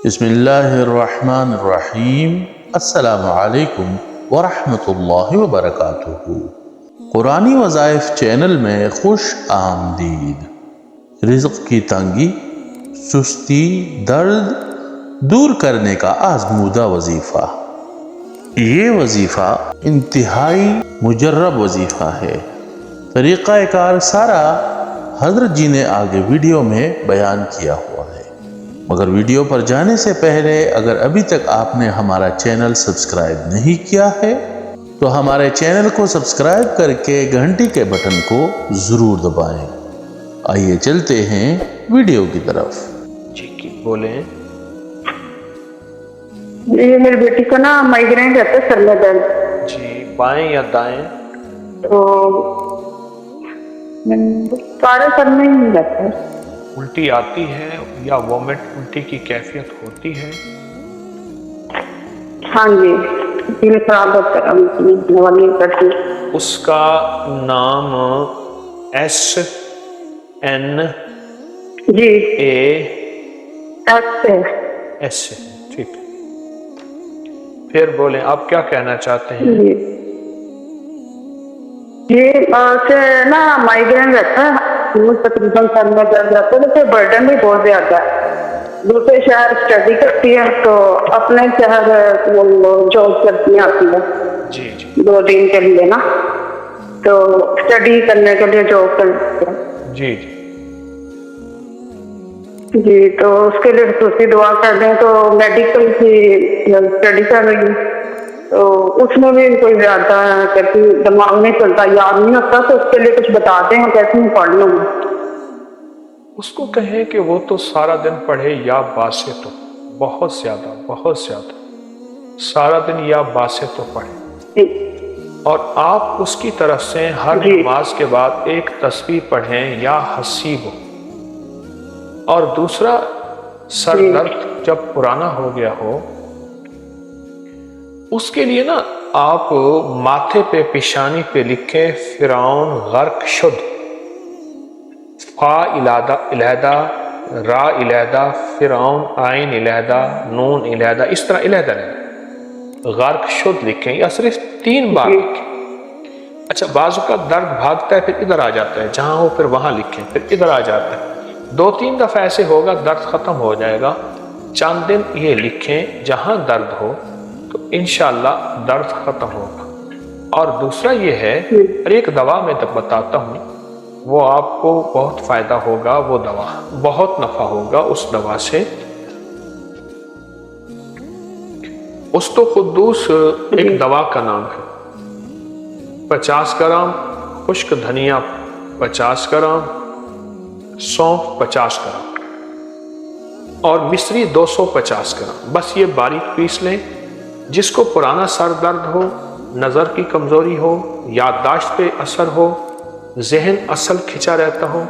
بسم اللہ الرحمن الرحیم۔ السلام علیکم ورحمۃ اللہ وبرکاتہ۔ قرآنی وظائف چینل میں خوش آمدید۔ رزق کی تنگی، سستی، درد دور کرنے کا آزمودہ وظیفہ۔ یہ وظیفہ انتہائی مجرب وظیفہ ہے۔ طریقہ کار سارا حضرت جی نے آگے ویڈیو میں بیان کیا ہوا ہے، مگر ویڈیو پر جانے سے پہلے اگر ابھی تک آپ نے ہمارا چینل سبسکرائب نہیں کیا ہے تو ہمارے چینل کو سبسکرائب کر کے گھنٹی کے بٹن کو ضرور دبائیں۔ آئیے چلتے ہیں ویڈیو کی طرف۔ جی بولیں۔ یہ میری بیٹی کو نا مائگرین رہتا ہے، سر میں درد۔ جی بائیں یا دائیں؟ تو سارے سر میں ہی رہتا ہے۔ الٹی آتی ہے یا وومٹ الٹی کی کیفیت ہوتی ہے؟ ہاں جی، دل خراب ہوتا ہے۔ اس کا نام S N G A S ہے۔ ایس ہے، ٹھیک ہے۔ پھر بولیں، آپ کیا کہنا چاہتے ہیں؟ جی یہ نا مائگرین رہتا ہے، تقریباً سر میں درد رہتا ہے، لیکن برڈن بھی بہت زیادہ ہے۔ دوسرے شہر اسٹڈی کرتی ہے تو اپنے شہر جاب کرتی آتی ہے جی جی 2 دن کے لیے نا، تو اسٹڈی کرنے کے لیے جاب کرتی ہے۔ جی جی جی تو اس کے لیے خصوصی دعا کر دیں۔ تو میڈیکل کی اسٹڈی کر رہی ہے، تو اس میں بھی کوئی زیادہ کہتی دماغ نہیں چلتا، یاد نہیں ہوتا، تو اس کے لیے کچھ بتا دیں کیسے میں پڑھ لوں گی۔ اس کو کہیں کہ وہ تو سارا دن پڑھے یا باسط ہو، بہت زیادہ سارا دن یا باسط ہو پڑھے، اور آپ اس کی طرف سے ہر نماز کے بعد ایک تسبیح پڑھیں یا حسیب ہو۔ اور دوسرا، سر درد جب پرانا ہو گیا ہو اس کے لیے نا آپ ماتھے پہ پیشانی پہ لکھیں فرعون غرق شد، فا علیحدہ، را علیحدہ، فرعون عین علیحدہ، نون علیحدہ، اس طرح علیحدہ نہیں، غرق شد لکھیں یا صرف 3 بار لکھیں۔ اچھا، بعض اوقات درد بھاگتا ہے پھر ادھر آ جاتا ہے، جہاں ہو پھر وہاں لکھیں، پھر ادھر آ جاتا ہے، 2-3 دفعہ ایسے ہوگا درد ختم ہو جائے گا۔ چند دن یہ لکھیں جہاں درد ہو تو انشاءاللہ درد ختم ہوگا۔ اور دوسرا یہ ہے، ایک دوا میں بتاتا ہوں، وہ آپ کو بہت فائدہ ہوگا، وہ دوا بہت نفع ہوگا اس دوا سے۔ استقدوس ایک دوا کا نام ہے۔ 50 گرام خشک دھنیا، 50 گرام سونف، 50 گرام اور مصری 250 گرام، بس یہ باریک پیس لیں۔ جس کو پرانا سر درد ہو، نظر کی کمزوری ہو، یادداشت پہ اثر ہو، ذہن اصل کھنچا رہتا ہو،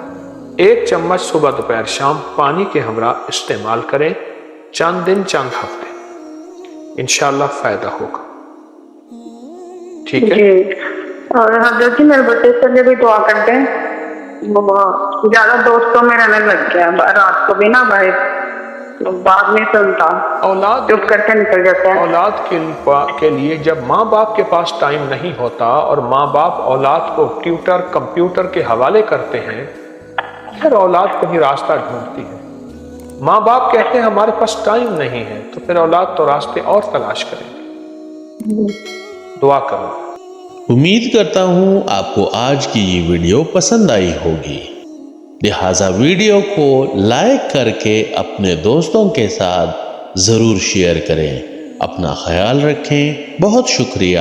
1 چمچ صبح دوپہر شام پانی کے ہمراہ استعمال کریں، چند دن چند ہفتے، انشاءاللہ فائدہ ہوگا۔ ٹھیک ہے؟ اور حضرت جی میرے بیٹے کے لیے بھی دعا کرتے ہیں، وہ زیادہ دوستوں میں رہنے لگ گیا، رات کو بھی نا باہر، بعد میں سنتا، اولاد چپ کر کے نکل جاتا ہے۔ اولاد کے لیے جب ماں باپ کے پاس ٹائم نہیں ہوتا اور ماں باپ اولاد کو ٹیوٹر کمپیوٹر کے حوالے کرتے ہیں، پھر اولاد کہیں راستہ ڈھونڈتی ہے۔ ماں باپ کہتے ہیں ہمارے پاس ٹائم نہیں ہے، تو پھر اولاد تو راستے اور تلاش کریں گے۔ دعا کرو۔ امید کرتا ہوں آپ کو آج کی یہ ویڈیو پسند آئی ہوگی، لہٰذا ویڈیو کو لائک کر کے اپنے دوستوں کے ساتھ ضرور شیئر کریں۔ اپنا خیال رکھیں، بہت شکریہ۔